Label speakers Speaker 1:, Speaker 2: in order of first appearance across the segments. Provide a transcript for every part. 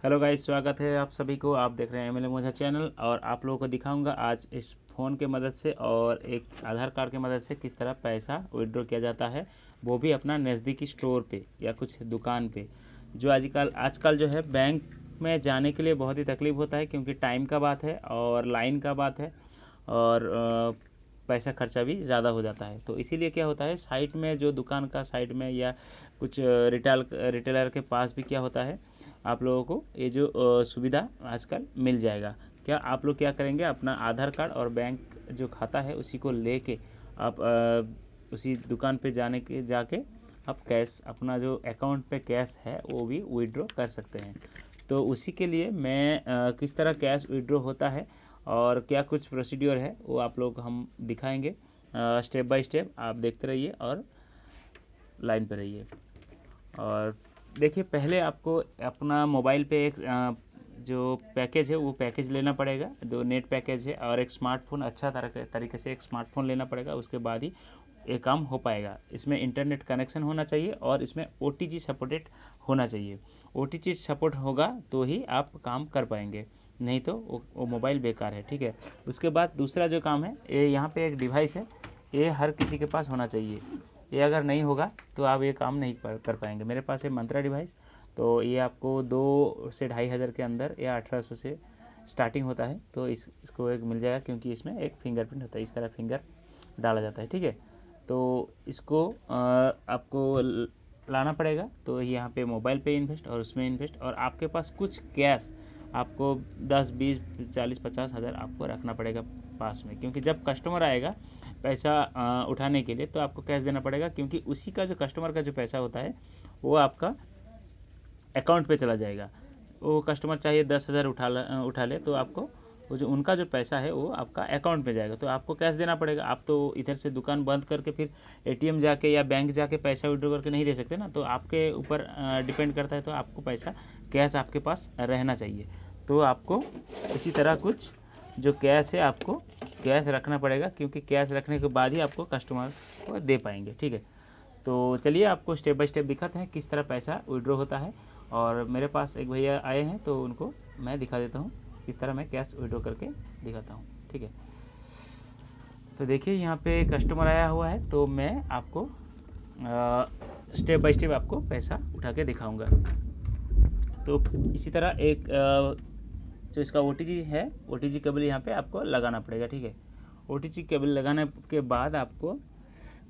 Speaker 1: Hello guys, स्वागत है आप सभी को। आप देख रहे हैं एमएलए मोझा चैनल और आप लोगों को दिखाऊंगा आज इस फ़ोन के मदद से और एक आधार कार्ड के मदद से किस तरह पैसा विड्रॉ किया जाता है, वो भी अपना नज़दीकी स्टोर पे या कुछ दुकान पे। जो आजकल जो है बैंक में जाने के लिए बहुत ही तकलीफ़ होता है, क्योंकि टाइम का बात है और लाइन का बात है और पैसा खर्चा भी ज़्यादा हो जाता है। तो इसीलिए क्या होता है, साइट में जो दुकान का साइड में या कुछ रिटेलर के पास भी क्या होता है, आप लोगों को ये जो सुविधा आजकल मिल जाएगा। क्या आप लोग क्या करेंगे, अपना आधार कार्ड और बैंक जो खाता है उसी को लेके आप उसी दुकान पे जाके आप कैश, अपना जो अकाउंट पे कैश है वो भी विड्रॉ कर सकते हैं। तो उसी के लिए मैं किस तरह कैश विड्रॉ होता है और क्या कुछ प्रोसीड्योर है वो आप लोग हम दिखाएंगे स्टेप बाय स्टेप। आप देखते रहिए और लाइन पर रहिए। और देखिए, पहले आपको अपना मोबाइल पे एक जो पैकेज है वो पैकेज लेना पड़ेगा, जो नेट पैकेज है, और एक स्मार्टफोन अच्छा तरीके से एक स्मार्टफोन लेना पड़ेगा। उसके बाद ही ये काम हो पाएगा। इसमें इंटरनेट कनेक्शन होना चाहिए और इसमें OTG सपोर्टेड होना चाहिए। OTG सपोर्ट होगा तो ही आप काम कर पाएंगे, नहीं तो वो मोबाइल बेकार है। ठीक है। उसके बाद दूसरा जो काम है, ये यहाँ पे एक डिवाइस है, ये हर किसी के पास होना चाहिए। ये अगर नहीं होगा तो आप ये काम नहीं कर पाएंगे। मेरे पास है मंत्रा डिवाइस, तो ये आपको 2 से 2,500 के अंदर या 1800 से स्टार्टिंग होता है। तो इसको एक मिल जाएगा, क्योंकि इसमें एक फिंगरप्रिंट होता है, इस तरह फिंगर डाला जाता है। ठीक है। तो इसको आपको लाना पड़ेगा। तो यहाँ पे मोबाइल पे इन्वेस्ट और उसमें इन्वेस्ट, और आपके पास कुछ कैश आपको 10, 20, 40, 50 हज़ार आपको रखना पड़ेगा पास में, क्योंकि जब कस्टमर आएगा पैसा उठाने के लिए तो आपको कैश देना पड़ेगा, क्योंकि उसी का जो कस्टमर का जो पैसा होता है वो आपका अकाउंट पे चला जाएगा। वो कस्टमर चाहिए 10,000 उठा ले तो आपको वो जो उनका जो पैसा है वो आपका अकाउंट में जाएगा, तो आपको कैश देना पड़ेगा। आप तो इधर से दुकान बंद करके फिर ATM जाके या बैंक जाके पैसा विड्रॉ करके नहीं दे सकते ना, तो आपके ऊपर डिपेंड करता है। तो आपको पैसा कैश आपके पास रहना चाहिए। तो आपको इसी तरह कुछ जो कैश है आपको कैश रखना पड़ेगा, क्योंकि कैश रखने के बाद ही आपको कस्टमर को दे पाएंगे। ठीक है। तो चलिए आपको स्टेप बाय स्टेप दिखाते हैं किस तरह पैसा विड्रॉ होता है। और मेरे पास एक भैया आए हैं तो उनको मैं दिखा देता हूँ किस तरह मैं कैश विड्रॉ करके दिखाता हूँ। ठीक है। तो देखिए, यहाँ पे कस्टमर आया हुआ है, तो मैं आपको स्टेप बाय स्टेप आपको पैसा उठा के दिखाऊँगा। तो इसी तरह एक जो इसका OTG है, OTG केबल यहाँ पे आपको लगाना पड़ेगा। ठीक है। OTG केबल लगाने के बाद आपको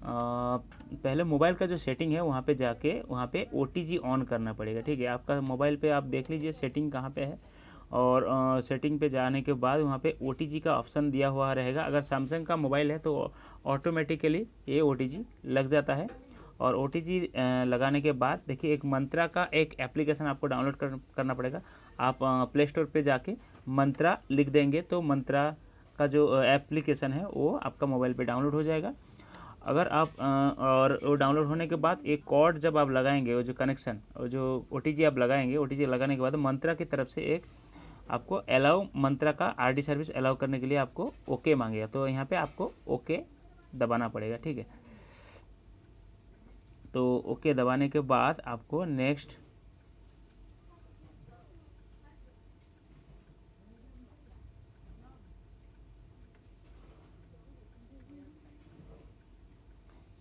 Speaker 1: पहले मोबाइल का जो सेटिंग है वहाँ पे जाके वहाँ पे OTG ऑन करना पड़ेगा। ठीक है। आपका मोबाइल पे आप देख लीजिए सेटिंग कहाँ पे है, और सेटिंग पे जाने के बाद वहाँ पे OTG का ऑप्शन दिया हुआ रहेगा। अगर सैमसंग का मोबाइल है तो ऑटोमेटिकली ये OTG लग जाता है। और OTG लगाने के बाद देखिए, एक मंत्रा का एक एप्लीकेशन आपको डाउनलोड करना पड़ेगा। आप प्ले स्टोर पे जाके मंत्रा लिख देंगे तो मंत्रा का जो एप्लीकेशन है वो आपका मोबाइल पे डाउनलोड हो जाएगा। अगर आप और वो डाउनलोड होने के बाद एक कोड जब आप लगाएंगे, वो जो कनेक्शन, वो जो OTG आप लगाएंगे, OTG लगाने के बाद मंत्रा की तरफ से एक आपको अलाउ, मंत्रा का RD सर्विस अलाउ करने के लिए आपको ओके मांगेगा। तो यहाँ पे आपको ओके दबाना पड़ेगा। ठीक है। तो ओके दबाने के बाद आपको नेक्स्ट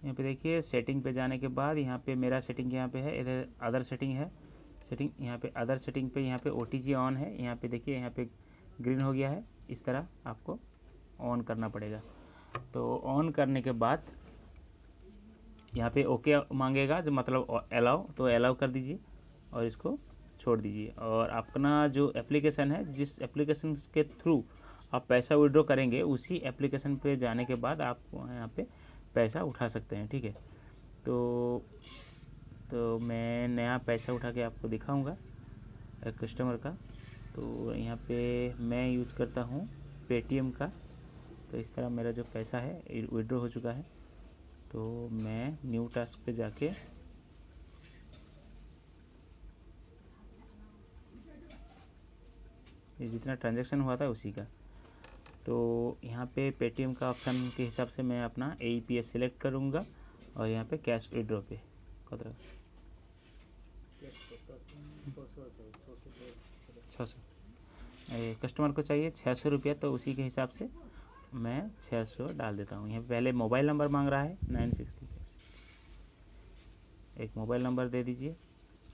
Speaker 1: यहाँ पे देखिए, सेटिंग पे जाने के बाद यहाँ पे मेरा सेटिंग यहाँ पे है, इधर अदर सेटिंग है। सेटिंग यहाँ पे अदर सेटिंग पे यहाँ पे OTG ऑन है। यहाँ पे देखिए, यहाँ पे ग्रीन हो गया है। इस तरह आपको ऑन करना पड़ेगा। तो ऑन करने के बाद यहाँ पे ओके मांगेगा, जो मतलब अलाउ, तो अलाउ कर दीजिए और इसको छोड़ दीजिए। और अपना जो एप्लीकेशन है, जिस एप्लीकेशन के थ्रू आप पैसा विड्रॉ करेंगे, उसी एप्लीकेशन पे जाने के बाद आप यहाँ पे पैसा उठा सकते हैं। ठीक है। तो मैं नया पैसा उठा के आपको दिखाऊंगा एक कस्टमर का। तो यहाँ पे मैं यूज़ करता हूँ पेटीएम का। तो इस तरह मेरा जो पैसा है विड्रॉ हो चुका है। तो मैं न्यू टास्क पे जाके ये जितना ट्रांजैक्शन हुआ था उसी का, तो यहाँ पे पेटीएम का ऑप्शन के हिसाब से मैं अपना AEPS सेलेक्ट करूँगा और यहाँ पे कैश विड्रॉ पे 600 कस्टमर को चाहिए 600 रुपया, तो उसी के हिसाब से मैं 600 डाल देता हूँ। यहाँ पहले मोबाइल नंबर मांग रहा है 960, एक मोबाइल नंबर दे दीजिए।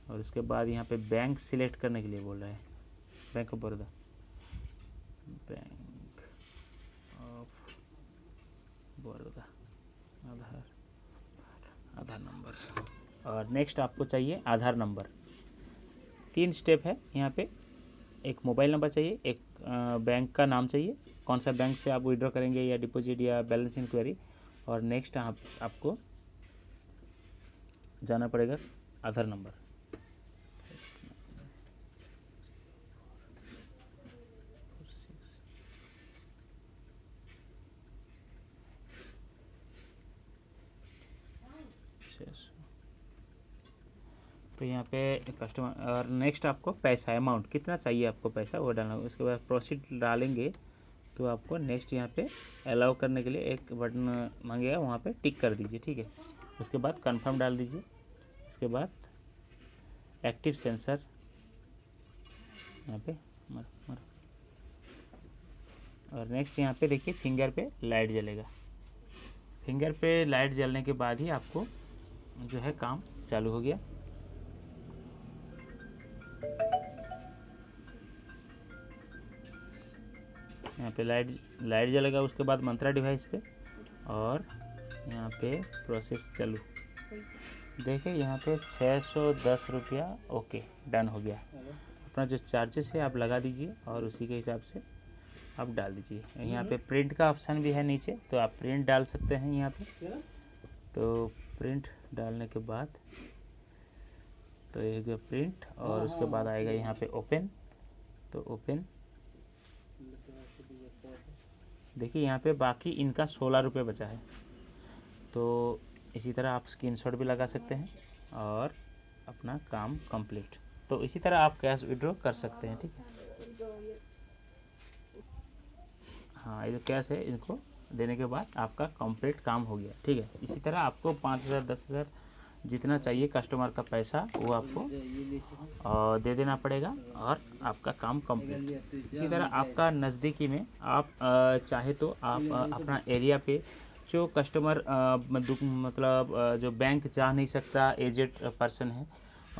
Speaker 1: और उसके बाद यहाँ पे बैंक सिलेक्ट करने के लिए बोल रहा है, bank of Baroda, bank of Baroda, Aadhaar number. और नेक्स्ट आपको चाहिए आधार नंबर। 3 स्टेप है यहाँ पे, एक मोबाइल नंबर चाहिए, एक बैंक का नाम चाहिए, कौन सा बैंक से आप विड्रॉ करेंगे या डिपॉजिट या बैलेंस इंक्वायरी। और नेक्स्ट आपको जाना पड़ेगा आधार नंबर। तो यहाँ पे कस्टमर, और नेक्स्ट आपको पैसा, अमाउंट कितना चाहिए आपको पैसा वो डालना होगा। उसके बाद प्रोसीड डालेंगे तो आपको नेक्स्ट यहाँ पे अलाउ करने के लिए एक बटन मांगेगा, वहाँ पे टिक कर दीजिए, ठीक है। उसके बाद कंफर्म डाल दीजिए। उसके बाद एक्टिव सेंसर यहाँ पे मर। और नेक्स्ट यहाँ पे देखिए फिंगर पे लाइट जलेगा। फिंगर पे लाइट जलने के बाद ही आपको जो है काम चालू हो गया। यहाँ पे लाइट जलेगा। उसके बाद मंत्रा डिवाइस पे, और यहाँ पे प्रोसेस चालू। देखिए यहाँ पे 610 रुपया ओके डन हो गया। अपना जो चार्जेस है आप लगा दीजिए और उसी के हिसाब से आप डाल दीजिए। यहाँ पे प्रिंट का ऑप्शन भी है नीचे, तो आप प्रिंट डाल सकते हैं यहाँ पे। तो प्रिंट डालने के बाद तो एक प्रिंट, और उसके बाद आएगा यहाँ पे ओपन। तो ओपन, देखिए यहाँ पे बाकी इनका 16 रुपये बचा है। तो इसी तरह आप स्क्रीनशॉट भी लगा सकते हैं और अपना काम कंप्लीट। तो इसी तरह आप कैश विड्रॉ कर सकते हैं, ठीक है। हाँ, ये जो कैश है इनको देने के बाद आपका कंप्लीट काम हो गया, ठीक है। इसी तरह आपको 5,000 10,000 जितना चाहिए कस्टमर का पैसा वो आपको दे देना पड़ेगा और आपका काम कंप्लीट। इसी तरह आपका नज़दीकी में आप चाहे तो आप अपना एरिया पे जो कस्टमर मतलब जो बैंक जा नहीं सकता, एजेड पर्सन है,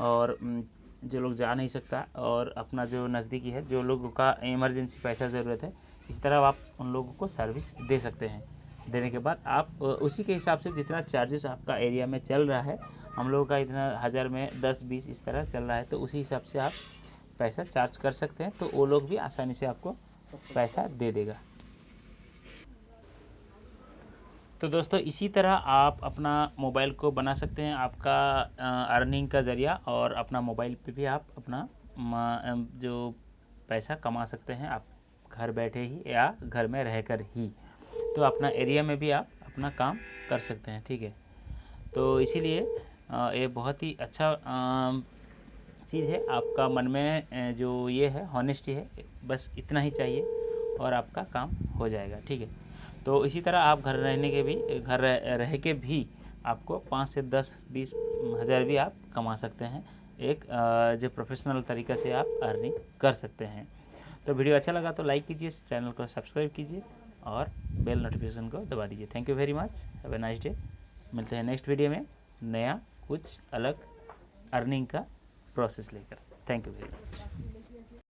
Speaker 1: और जो लोग जा नहीं सकता, और अपना जो नज़दीकी है, जो लोगों का इमरजेंसी पैसा ज़रूरत है, इस तरह आप उन लोगों को सर्विस दे सकते हैं। देने के बाद आप उसी के हिसाब से जितना चार्जेस आपका एरिया में चल रहा है, हम लोगों का इतना 1000 में 10-20 इस तरह चल रहा है, तो उसी हिसाब से आप पैसा चार्ज कर सकते हैं। तो वो लोग भी आसानी से आपको पैसा दे देगा। तो दोस्तों इसी तरह आप अपना मोबाइल को बना सकते हैं आपका अर्निंग का ज़रिया, और अपना मोबाइल पे भी आप अपना जो पैसा कमा सकते हैं, आप घर बैठे ही या घर में रहकर ही। तो अपना एरिया में भी आप अपना काम कर सकते हैं, ठीक है। तो इसीलिए ये बहुत ही अच्छा चीज़ है। आपका मन में जो ये है हॉनेस्टी है, बस इतना ही चाहिए और आपका काम हो जाएगा, ठीक है। तो इसी तरह आप घर रह के भी आपको 5 से 10-20 हज़ार भी आप कमा सकते हैं, एक जो प्रोफेशनल तरीक़े से आप अर्निंग कर सकते हैं। तो वीडियो अच्छा लगा तो लाइक कीजिए, चैनल को सब्सक्राइब कीजिए और बेल नोटिफिकेशन को दबा दीजिए। Thank you very much, have a nice day. मिलते हैं नेक्स्ट वीडियो में नया कुछ अलग अर्निंग का प्रोसेस लेकर। Thank you very much.